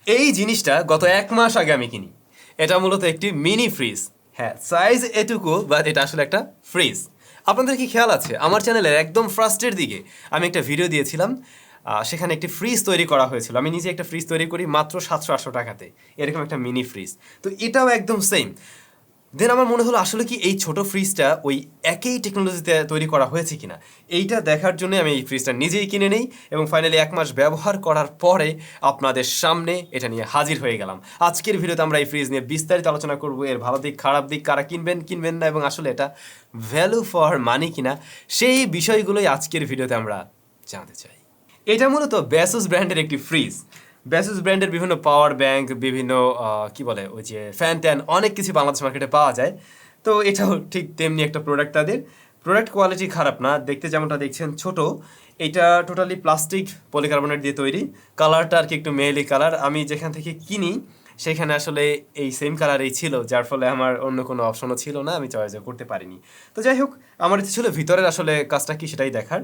এই জিনিসটা গত 1 মাস আগে আমি কিনি। এটা মূলত একটি মিনি ফ্রিজ। হ্যাঁ, সাইজ এটুকু, বাট এটা আসলে একটা ফ্রিজ। আপনাদের কি খেয়াল আছে আমার চ্যানেলের একদম ফার্স্টের দিকে আমি একটা ভিডিও দিয়েছিলাম, সেখানে একটি ফ্রিজ তৈরি করা হয়েছিল। আমি নিজে একটা ফ্রিজ তৈরি করি মাত্র 700-800 টাকাতে, এরকম একটা মিনি ফ্রিজ। তো এটাও একদম সেম। দেন আমার মনে হলো আসলে কি এই ছোট ফ্রিজটা ওই একই টেকনোলজিতে তৈরি করা হয়েছে কিনা। এইটা দেখার জন্য আমি এই ফ্রিজটা নিজেই কিনে নেই এবং ফাইনালি 1 মাস ব্যবহার করার পরে আপনাদের সামনে এটা নিয়ে হাজির হয়ে গেলাম। আজকের ভিডিওতে আমরা এই ফ্রিজ নিয়ে বিস্তারিত আলোচনা করব, এর ভালো দিক খারাপ দিক, কারা কিনবেন কিনবেন না, এবং আসলে এটা ভ্যালু ফর মানি কিনা, সেই বিষয়গুলোই আজকের ভিডিওতে আমরা জানতে চাই। এটা মূলত ব্যাসুস ব্র্যান্ডের একটি ফ্রিজ। ব্যাসুস ব্র্যান্ডের বিভিন্ন পাওয়ার ব্যাংক, বিভিন্ন কি বলে ওই যে ফ্যান ট্যান, অনেক কিছু বাংলাদেশ মার্কেটে পাওয়া যায়। তো এটাও ঠিক তেমনি একটা প্রোডাক্ট। তাদের প্রোডাক্ট কোয়ালিটি খারাপ না, দেখতে যেমনটা দেখছেন ছোট। এটা টোটালি প্লাস্টিক পলিকার্বনেট দিয়ে তৈরি। কালারটা আর কি একটু মেহেলি কালার। আমি যেখান থেকে কিনি সেখানে আসলে এই সেম কালারেই ছিল, যার ফলে আমার অন্য কোনো অপশনও ছিল না, আমি চয়েস করতে পারিনি। তো যাই হোক, আমার ইচ্ছে ছিল ভিতরের আসলে কাজটা কি সেটাই দেখার।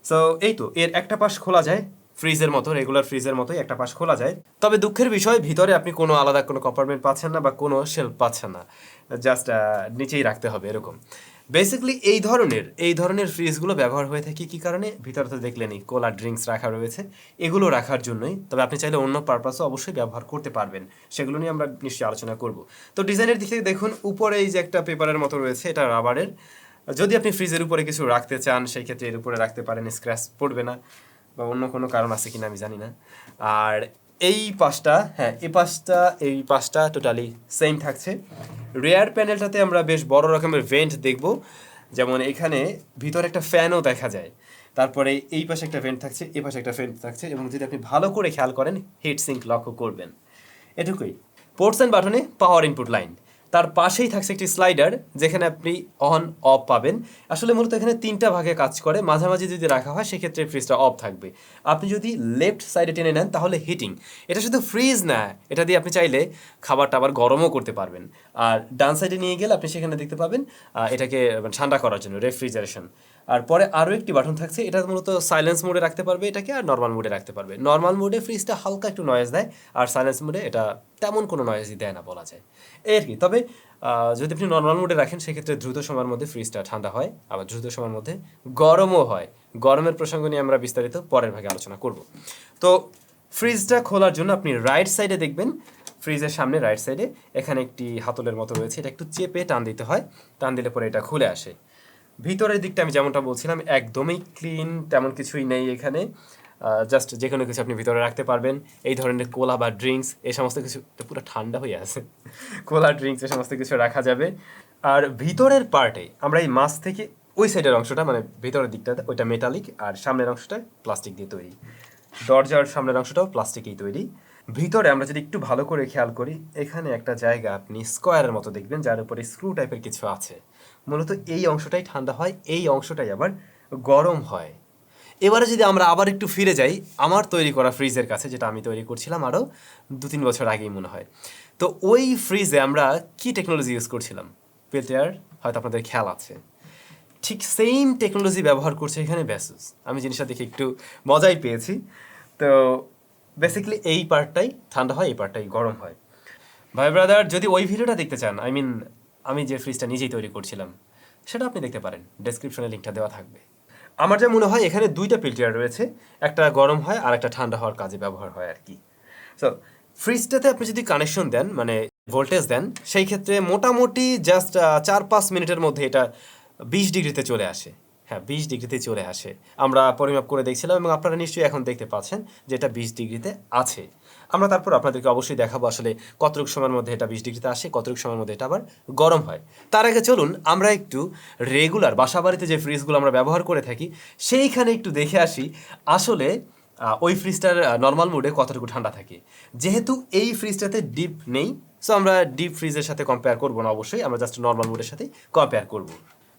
সো এই তো, এর একটা পাশ খোলা যায়, ফ্রিজের মতো, রেগুলার ফ্রিজের মতোই একটা পাশ খোলা যায়। তবে দুঃখের বিষয়, ভিতরে আপনি কোনো আলাদা কোনো কম্পার্টমেন্ট পাচ্ছেন না বা কোনো শেলফ পাচ্ছেন না, জাস্ট নিচেই রাখতে হবে এরকম। বেসিক্যালি এই ধরনের ফ্রিজগুলো ব্যবহার হয়ে থাকে কী কারণে? ভিতরে তো দেখলেনই কোলা ড্রিঙ্কস রাখা রয়েছে, এগুলো রাখার জন্যই। তবে আপনি চাইলে অন্য পারপাসও অবশ্যই ব্যবহার করতে পারবেন, সেগুলো নিয়ে আমরা নিশ্চয়ই আলোচনা করব। তো ডিজাইনের দিক থেকে দেখুন, উপরে এই যে একটা পেপারের মতো রয়েছে, এটা রাবারের। যদি আপনি ফ্রিজের উপরে কিছু রাখতে চান সেই ক্ষেত্রে এর উপরে রাখতে পারেন, স্ক্র্যাচ পড়বে না, বা অন্য কোনো কারণ আছে কিনা আমি জানি না। আর এই পাশটা, হ্যাঁ এই পাশটা টোটালি সেম থাকছে। রেয়ার প্যানেলটাতে আমরা বেশ বড় রকমের ভেন্ট দেখব, যেমন এখানে ভিতরে একটা ফ্যানও দেখা যায়। তারপরে এই পাশে একটা ভেন্ট থাকছে, এই পাশে একটা ভেন্ট থাকছে, এবং যদি আপনি ভালো করে খেয়াল করেন হিট সিঙ্ক লক্ষ্য করবেন। এটুকুই। পোর্টস অ্যান্ড বাটনে পাওয়ার ইনপুট লাইন, তার পাশেই থাকছে একটি স্লাইডার যেখানে আপনি অন অফ পাবেন। আসলে মূলত এখানে 3টা ভাগে কাজ করে, মাঝামাঝি যদি রাখা হয় সেক্ষেত্রে ফ্রিজটা অফ থাকবে। আপনি যদি লেফট সাইডে টেনে নেন তাহলে হিটিং। এটা শুধু ফ্রিজ না, এটা দিয়ে আপনি চাইলে খাবারটা আবার গরমও করতে পারবেন। আর ডান সাইডে নিয়ে গেলে আপনি সেখানে দেখতে পাবেন এটাকে ঠান্ডা করার জন্য রেফ্রিজারেশন। আর পরে আরও একটি বাটন থাকছে, এটা মূলত সাইলেন্স মোডে রাখতে পারবে এটাকে, আর নর্মাল মোডে রাখতে পারবে। নর্মাল মোডে ফ্রিজটা হালকা একটু নয়েজ দেয়, আর সাইলেন্স মোডে এটা তেমন কোনো নয়েজই দেয় না বলা যায়, এই আর কি। তবে যদি আপনি নর্মাল মোডে রাখেন সেক্ষেত্রে দ্রুত সময়ের মধ্যে ফ্রিজটা ঠান্ডা হয়, আবার দ্রুত সময়ের মধ্যে গরমও হয়। গরমের প্রসঙ্গ নিয়ে আমরা বিস্তারিত পরের ভাগে আলোচনা করব। তো ফ্রিজটা খোলার জন্য আপনি রাইট সাইডে দেখবেন, ফ্রিজের সামনে রাইট সাইডে এখানে একটি হাতলের মতো রয়েছে, এটা একটু চেপে টান দিতে হয়, টান দিলে পরে এটা খুলে আসে। ভিতরের দিকটা আমি যেমনটা বলছিলাম একদমই ক্লিন, তেমন কিছুই নেই এখানে। জাস্ট যে কোনো কিছু আপনি ভিতরে রাখতে পারবেন, এই ধরনের কোলা বা ড্রিঙ্কস, এই সমস্ত কিছু, পুরো ঠান্ডা হয়ে আছে, কোলা ড্রিঙ্কস এই সমস্ত কিছু রাখা যাবে। আর ভিতরের পার্টে আমরা এই মাছ থেকে ওই সাইডের অংশটা, মানে ভিতরের দিকটাতে ওইটা মেটালিক, আর সামনের অংশটা প্লাস্টিক দিয়ে তৈরি। দরজার সামনের অংশটাও প্লাস্টিকেই তৈরি। ভিতরে আমরা যদি একটু ভালো করে খেয়াল করি, এখানে একটা জায়গা আপনি স্কোয়ারের মতো দেখবেন যার উপরে স্ক্রু টাইপের কিছু আছে। মূলত এই অংশটাই ঠান্ডা হয়, এই অংশটাই আবার গরম হয়। এবারে যদি আমরা আবার একটু ফিরে যাই আমার তৈরি করা ফ্রিজের কাছে, যেটা আমি তৈরি করছিলাম আরও 2-3 বছর আগেই মনে হয়। তো ওই ফ্রিজে আমরা কি টেকনোলজি ইউজ করছিলাম? পেলটিয়ার, হয়তো আপনাদের খেয়াল আছে। ঠিক সেম টেকনোলজি ব্যবহার করছে এখানে ব্যাসুস। আমি জিনিসটা দেখে একটু মজাই পেয়েছি। তো বেসিক্যালি এই পার্টটাই ঠান্ডা হয়, এই পার্টটাই গরম হয়। ভাই ব্রাদার, যদি ওই ভিডিওটা দেখতে চান, আমি যে ফ্রিজটা নিজেই তৈরি করছিলাম, সেটা আপনি দেখতে পারেন, ডেসক্রিপশনে লিঙ্কটা দেওয়া থাকবে। আমার যা মনে হয় এখানে 2টা পেল্টিয়ার রয়েছে, একটা গরম হয় আর একটা ঠান্ডা হওয়ার কাজে ব্যবহার হয় আর কি। সো ফ্রিজটাতে আপনি যদি কানেকশন দেন, মানে ভোল্টেজ দেন, সেই ক্ষেত্রে মোটামুটি জাস্ট 4-5 মিনিটের মধ্যে এটা 20 ডিগ্রিতে চলে আসে। হ্যাঁ, 20 ডিগ্রিতে চলে আসে। আমরা পরিমাপ করে দেখছিলাম এবং আপনারা নিশ্চয়ই এখন দেখতে পাচ্ছেন যে এটা 20 ডিগ্রিতে আছে। আমরা তারপর আপনাদেরকে অবশ্যই দেখাবো আসলে কতটুকু সময়ের মধ্যে এটা 20 ডিগ্রিতে আসে, কতটুকু সময়ের মধ্যে এটা আবার গরম হয়। তার আগে চলুন আমরা একটু রেগুলার বাসাবাড়িতে যে ফ্রিজগুলো আমরা ব্যবহার করে থাকি সেইখানে একটু দেখে আসি আসলে ওই ফ্রিজটার নর্মাল মোডে কতটুকু ঠান্ডা থাকে। যেহেতু এই ফ্রিজটাতে ডিপ নেই, সো আমরা ডিপ ফ্রিজের সাথে কম্পেয়ার করবো না, অবশ্যই আমরা জাস্ট নর্মাল মোডের সাথে কম্পেয়ার করব।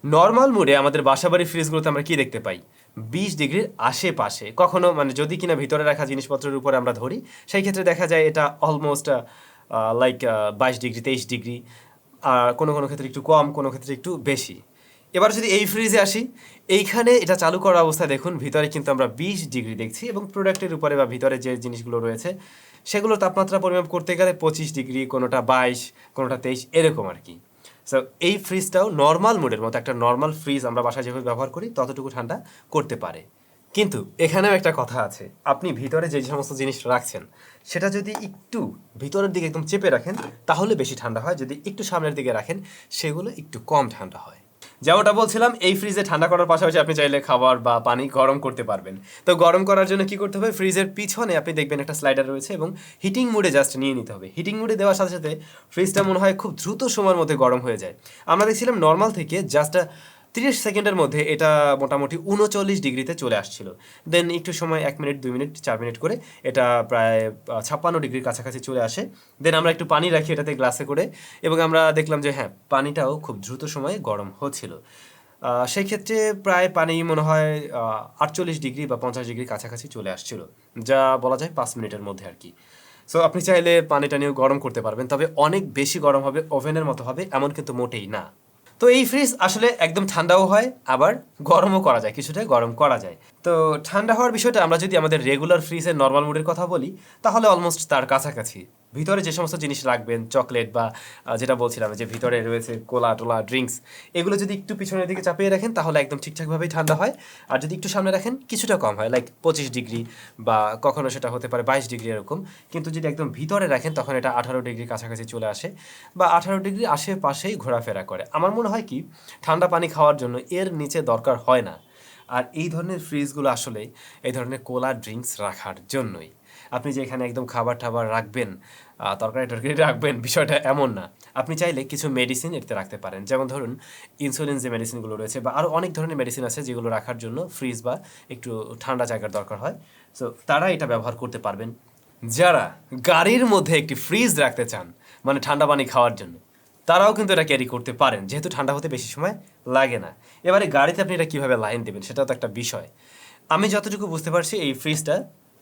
নর্মাল মোডে আমাদের বাসাবাড়ির ফ্রিজগুলোতে আমরা কি দেখতে পাই? 20 ডিগ্রির আশেপাশে। কখনো মানে যদি কিনা ভিতরে রাখা জিনিসপত্রের উপরে আমরা ধরি, সেই ক্ষেত্রে দেখা যায় এটা অলমোস্ট লাইক 22 ডিগ্রি 23 ডিগ্রি, আর কোনো কোনো ক্ষেত্রে একটু কম, কোনো ক্ষেত্রে একটু বেশি। এবার যদি এই ফ্রিজে আসি, এইখানে এটা চালু করা অবস্থায় দেখুন ভিতরে কিন্তু আমরা 20 ডিগ্রি দেখছি এবং প্রোডাক্টের উপরে বা ভিতরে যে জিনিসগুলো রয়েছে সেগুলোর তাপমাত্রা পরিমাপ করতে গেলে 25 ডিগ্রি, কোনোটা 22, কোনোটা 23 এরকম আর কি। সো এই ফ্রিজটাও নর্মাল মোডের মতো, একটা নর্মাল ফ্রিজ আমরা বাসায় যেভাবে ব্যবহার করি ততটুকু ঠান্ডা করতে পারে। কিন্তু এখানেও একটা কথা আছে, আপনি ভিতরে যে সমস্ত জিনিস রাখছেন সেটা যদি একটু ভিতরের দিকে একদম চেপে রাখেন তাহলে বেশি ঠান্ডা হয়, যদি একটু সামনের দিকে রাখেন সেগুলো একটু কম ঠান্ডা হয়। যেমনটা বলছিলাম, এই ফ্রিজে ঠান্ডা করার পাশাপাশি আপনি চাইলে খাবার বা পানি গরম করতে পারবেন। তো গরম করার জন্য কি করতে হবে, ফ্রিজের পিছনে আপনি দেখবেন একটা স্লাইডার রয়েছে এবং হিটিং মোডে জাস্ট নিয়ে নিতে হবে। হিটিং মোডে দেওয়ার সাথে সাথে ফ্রিজটা মনে হয় খুব দ্রুত সময়ের মধ্যে গরম হয়ে যায়। আমরা দেখছিলাম নর্মাল থেকে জাস্ট 30 সেকেন্ডের মধ্যে এটা মোটামুটি 39 ডিগ্রিতে চলে আসছিল। দেন একটু সময় 1 মিনিট, 2 মিনিট, 4 মিনিট করে এটা প্রায় 56 ডিগ্রির কাছাকাছি চলে আসে। দেন আমরা একটু পানি রাখি এটাতে গ্লাসে করে এবং আমরা দেখলাম যে হ্যাঁ, পানিটাও খুব দ্রুত সময়ে গরম হচ্ছিল। সেই ক্ষেত্রে প্রায় পানি মনে হয় 48 ডিগ্রি বা 50 ডিগ্রির কাছাকাছি চলে আসছিল, যা বলা যায় 5 মিনিটের মধ্যে আর কি। সো আপনি চাইলে পানিটা নিয়েও গরম করতে পারবেন, তবে অনেক বেশি গরম হবে, ওভেনের মতো হবে এমন কিন্তু মোটেই না। তো এই ফ্রিজ আসলে একদম ঠান্ডাও হয় আবার গরমও করা যায়, কিছুটা গরম করা যায়। তো ঠান্ডা হওয়ার বিষয়টা আমরা যদি আমাদের রেগুলার ফ্রিজের নর্মাল মোডের কথা বলি তাহলে অলমোস্ট তার কাছাকাছি। ভিতরে যে সমস্ত জিনিস রাখবেন, চকলেট বা যেটা বলছিলাম যে ভিতরে রয়েছে কোলা টোলা ড্রিঙ্কস, এগুলো যদি একটু পিছনের দিকে চাপিয়ে রাখেন তাহলে একদম ঠিকঠাকভাবেই ঠান্ডা হয়। আর যদি একটু সামনে রাখেন কিছুটা কম হয়, লাইক 25 ডিগ্রি বা কখনো সেটা হতে পারে 22 ডিগ্রি এরকম। কিন্তু যদি একদম ভিতরে রাখেন তখন এটা 18 ডিগ্রির কাছাকাছি চলে আসে বা 18 ডিগ্রি আশেপাশেই ঘোরাফেরা করে। আমার মনে হয় কি, ঠান্ডা পানি খাওয়ার জন্য এর নিচে দরকার হয় না। আর এই ধরনের ফ্রিজগুলো আসলে এই ধরনের কোলা ড্রিঙ্কস রাখার জন্যই। আপনি যে এখানে একদম খাবার টাবার রাখবেন, তরকারি টরকারি রাখবেন, বিষয়টা এমন না। আপনি চাইলে কিছু মেডিসিন এতে রাখতে পারেন, যেমন ধরুন ইনসুলিন যে মেডিসিনগুলো রয়েছে বা আরও অনেক ধরনের মেডিসিন আছে যেগুলো রাখার জন্য ফ্রিজ বা একটু ঠান্ডা জায়গার দরকার হয়। সো তারা এটা ব্যবহার করতে পারবেন। যারা গাড়ির মধ্যে একটি ফ্রিজ রাখতে চান মানে ঠান্ডা পানি খাওয়ার জন্য, তারাও কিন্তু এটা ক্যারি করতে পারেন, যেহেতু ঠান্ডা হতে বেশি সময় লাগে না। এবারে গাড়িতে আপনি এটা কীভাবে লাইন দেবেন সেটাও তো একটা বিষয়। আমি যতটুকু বুঝতে পারছি এই ফ্রিজটা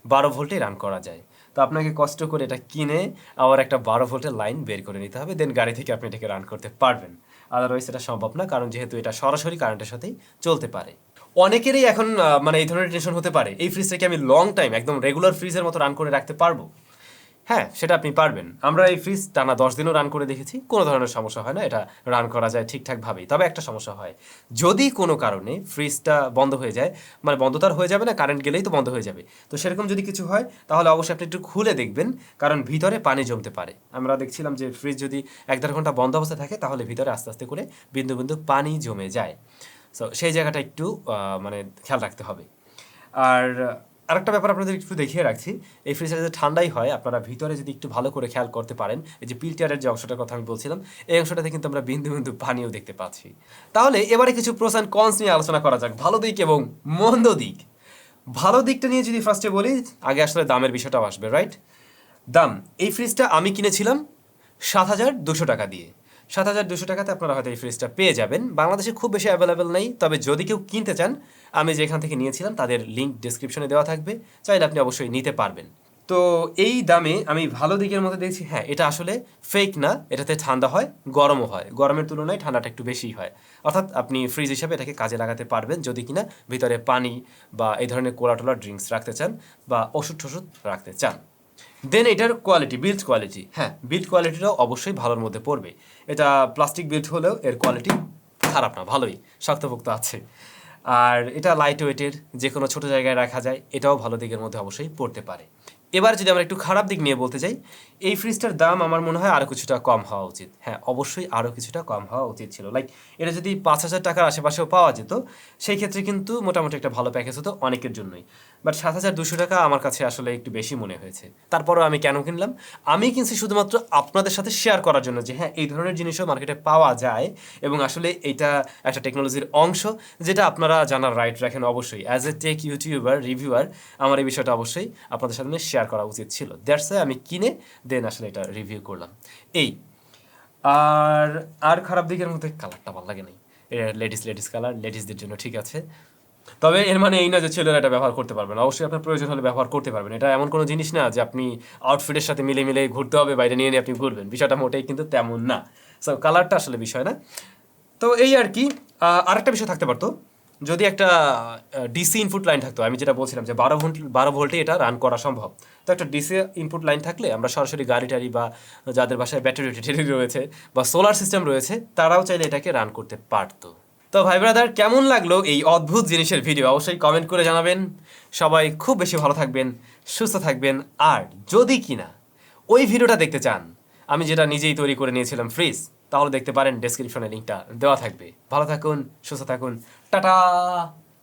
12 ভোল্টে রান করা যায়। তো আপনাকে কষ্ট করে এটা কিনে আবার একটা 12 ভোল্টের লাইন বের করে নিতে হবে, দেন গাড়ি থেকে আপনি এটাকে রান করতে পারবেন। আদারওয়াইজ এটা সম্ভব না, কারণ যেহেতু এটা সরাসরি কারেন্টের সাথেই চলতে পারে। অনেকেরই এখন মানে এই ধরনের টেনশন হতে পারে, এই ফ্রিজটাকে আমি লং টাইম একদম রেগুলার ফ্রিজের মতো রান করে রাখতে পারবো? হ্যাঁ, সেটা আপনি পারবেন। আমরা এই ফ্রিজ টানা 10 দিনও রান করে দেখেছি, কোনো ধরনের সমস্যা হয় না, এটা রান করা যায় ঠিকঠাকভাবেই। তবে একটা সমস্যা হয়, যদি কোনো কারণে ফ্রিজটা বন্ধ হয়ে যায়, মানে বন্ধ তো আর হয়ে যাবে না, কারেন্ট গেলেই তো বন্ধ হয়ে যাবে। তো সেরকম যদি কিছু হয় তাহলে অবশ্যই আপনি একটু খুলে দেখবেন, কারণ ভিতরে পানি জমতে পারে। আমরা দেখছিলাম যে ফ্রিজ যদি 1-1.5 ঘন্টা বন্ধ অবস্থায় থাকে তাহলে ভিতরে আস্তে আস্তে করে বিন্দু বিন্দু পানি জমে যায়। সো সেই জায়গাটা একটু মানে খেয়াল রাখতে হবে। আর আরেকটা ব্যাপার আপনাদের একটু দেখিয়ে রাখছি, এই ফ্রিজটা যদি ঠান্ডাই হয় আপনারা ভিতরে যদি একটু ভালো করে খেয়াল করতে পারেন, এই যে পিল্টারের যে অংশটার কথা আমি বলছিলাম, এই অংশটাতে কিন্তু আমরা বিন্দু বিন্দু পানিও দেখতে পাচ্ছি। তাহলে এবারে কিছু প্রোস অ্যান্ড কনস নিয়ে আলোচনা করা যাক, ভালো দিক এবং মন্দ দিক। ভালো দিকটা নিয়ে যদি ফার্স্টে বলি, আগে আসলে দামের বিষয়টাও আসবে, রাইট? দাম, এই ফ্রিজটা আমি কিনেছিলাম 7,200 টাকা দিয়ে। 7,200 টাকাতে আপনারা হয়তো এই ফ্রিজটা পেয়ে যাবেন। বাংলাদেশে খুব বেশি অ্যাভেলেবেল নেই, তবে যদি কেউ কিনতে চান আমি যেখান থেকে নিয়েছিলাম তাদের লিঙ্ক ডিসক্রিপশনে দেওয়া থাকবে, চাইলে আপনি অবশ্যই নিতে পারবেন। তো এই দামে আমি ভালো দিকের মধ্যে দেখছি, হ্যাঁ এটা আসলে ফেক না, এটাতে ঠান্ডা হয়, গরমও হয়, গরমের তুলনায় ঠান্ডাটা একটু বেশিই হয়। অর্থাৎ আপনি ফ্রিজ হিসাবে এটাকে কাজে লাগাতে পারবেন যদি কিনা ভিতরে পানি বা এই ধরনের কোলা টোলা ড্রিঙ্কস রাখতে চান বা ওষুধ টষুধ রাখতে চান। দেন এটার কোয়ালিটি, বিল্ড কোয়ালিটি, হ্যাঁ বিল্ড কোয়ালিটিটাও অবশ্যই ভালোর মধ্যে পড়বে। এটা প্লাস্টিক বিল্ড হলেও এর কোয়ালিটি খারাপ না, ভালোই শক্তপোক্ত আছে। আর এটা লাইট ওয়েটের, যে কোনো ছোটো জায়গায় রাখা যায়, এটাও ভালো দিকের মধ্যে অবশ্যই পড়তে পারে। এবার যদি আমরা একটু খারাপ দিক নিয়ে বলতে চাই, এই ফ্রিজটার দাম আমার মনে হয় আরও কিছুটা কম হওয়া উচিত। হ্যাঁ অবশ্যই আরও কিছুটা কম হওয়া উচিত ছিল, লাইক এটা যদি 5,000 টাকার আশেপাশেও পাওয়া যেত সেই ক্ষেত্রে কিন্তু মোটামুটি একটা ভালো প্যাকেজ হতো অনেকের জন্যই। বাট 7,200 টাকা আমার কাছে আসলে একটু বেশি মনে হয়েছে। তারপরও আমি কেন কিনলাম, আমি কিনছি শুধুমাত্র আপনাদের সাথে শেয়ার করার জন্য যে হ্যাঁ এই ধরনের জিনিসও মার্কেটে পাওয়া যায় এবং আসলে এটা একটা টেকনোলজির অংশ, যেটা আপনারা জানার রাইট রাখেন অবশ্যই। As a take YouTuber reviewer আমার এই বিষয়টা অবশ্যই আপনাদের সাথে শেয়ার করা উচিত ছিল। দ্যাটস ওয়াই আমি কিনে দেন আসলে এটা রিভিউ করলাম। এই আর খারাপ দিকের মধ্যে কালারটা ভালো লাগে নাই, লেডিস কালার, লেডিসদের জন্য ঠিক আছে, তবে এর মানে এই না যে ছেলেরা এটা ব্যবহার করতে পারবেন। অবশ্যই আপনার প্রয়োজন হলে ব্যবহার করতে পারবেন। এটা এমন কোনো জিনিস না যে আপনি আউটফিটের সাথে মিলে মিলে ঘুরতে হবে, বাইরে নিয়ে নিয়ে আপনি ঘুরবেন, বিষয়টা মোটেই কিন্তু তেমন না। সো কালারটা আসলে বিষয় না। তো এই আর কি। আরেকটা বিষয় থাকতে পারতো, যদি একটা ডিসি ইনপুট লাইন থাকতো, আমি যেটা বলছিলাম যে 12 ভোল্টে এটা রান করা সম্ভব। তো একটা ডিসি ইনপুট লাইন থাকলে আমরা সরাসরি গাড়ি টাড়ি বা যাদের বাসায় ব্যাটারি ট্যাটারি রয়েছে বা সোলার সিস্টেম রয়েছে তারাও চাইলে এটাকে রান করতে পারতো। তো ভাই ব্রাদার, কেমন লাগলো এই অদ্ভুত জিনিসের ভিডিও অবশ্যই কমেন্ট করে জানাবেন। সবাই খুব বেশি ভালো থাকবেন, সুস্থ থাকবেন। আর যদি কিনা ওই ভিডিওটা দেখতে চান, আমি যেটা নিজেই তৈরি করে নিয়েছিলাম ফ্রিজ, তাহলে দেখতে পারেন, ডেসক্রিপশনে লিঙ্কটা দেওয়া থাকবে। ভালো থাকুন, সুস্থ থাকুন, টাটা।